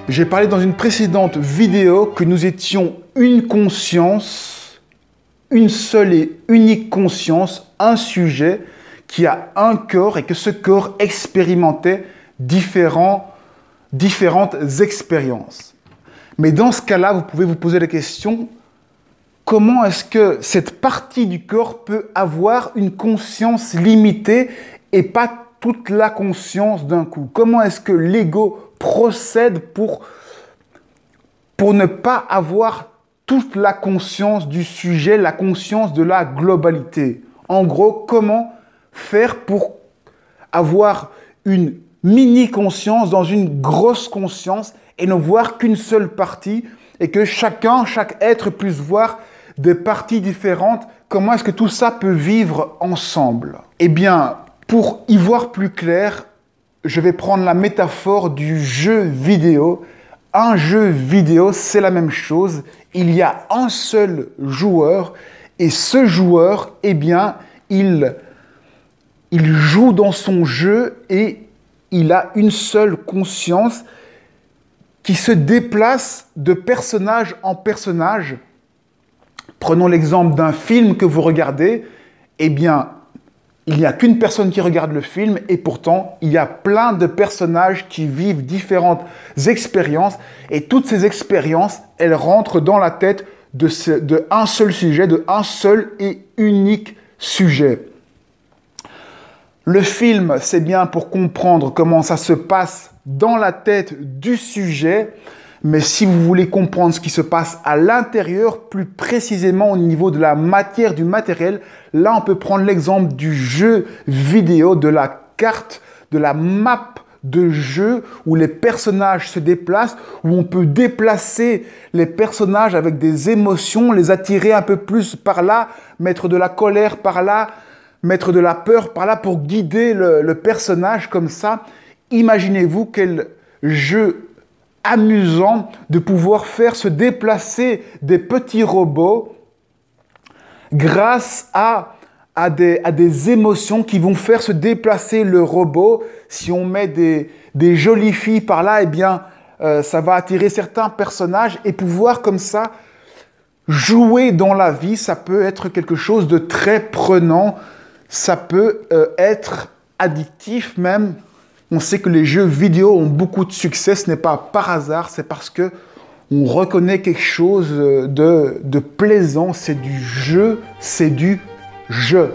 J'ai parlé dans une précédente vidéo que nous étions une conscience, une seule et unique conscience, un sujet qui a un corps et que ce corps expérimentait différentes expériences. Mais dans ce cas-là, vous pouvez vous poser la question, comment est-ce que cette partie du corps peut avoir une conscience limitée et pas toute la conscience d'un coup? Comment est-ce que l'ego procède pour ne pas avoir toute la conscience du sujet, la conscience de la globalité? En gros, comment faire pour avoir une mini-conscience dans une grosse conscience et ne voir qu'une seule partie et que chaque être puisse voir des parties différentes? Comment est-ce que tout ça peut vivre ensemble? Eh bien, pour y voir plus clair, je vais prendre la métaphore du jeu vidéo. Un jeu vidéo, c'est la même chose. Il y a un seul joueur et ce joueur, eh bien, il joue dans son jeu et il a une seule conscience qui se déplace de personnage en personnage. Prenons l'exemple d'un film que vous regardez. Eh bien, il n'y a qu'une personne qui regarde le film et pourtant, il y a plein de personnages qui vivent différentes expériences et toutes ces expériences, elles rentrent dans la tête de un seul sujet, de un seul et unique sujet. Le film, c'est bien pour comprendre comment ça se passe dans la tête du sujet, mais si vous voulez comprendre ce qui se passe à l'intérieur, plus précisément au niveau de la matière, du matériel, là on peut prendre l'exemple du jeu vidéo, de la carte, de la map de jeu où les personnages se déplacent, où on peut déplacer les personnages avec des émotions, les attirer un peu plus par là, mettre de la colère par là, mettre de la peur par là pour guider le personnage comme ça. Imaginez-vous quel jeu amusant de pouvoir faire se déplacer des petits robots grâce à des émotions qui vont faire se déplacer le robot. Si on met des jolies filles par là, eh bien, ça va attirer certains personnages et pouvoir comme ça jouer dans la vie, ça peut être quelque chose de très prenant. Ça peut être addictif même. On sait que les jeux vidéo ont beaucoup de succès. Ce n'est pas par hasard, c'est parce que on reconnaît quelque chose de plaisant. C'est du jeu, c'est du jeu.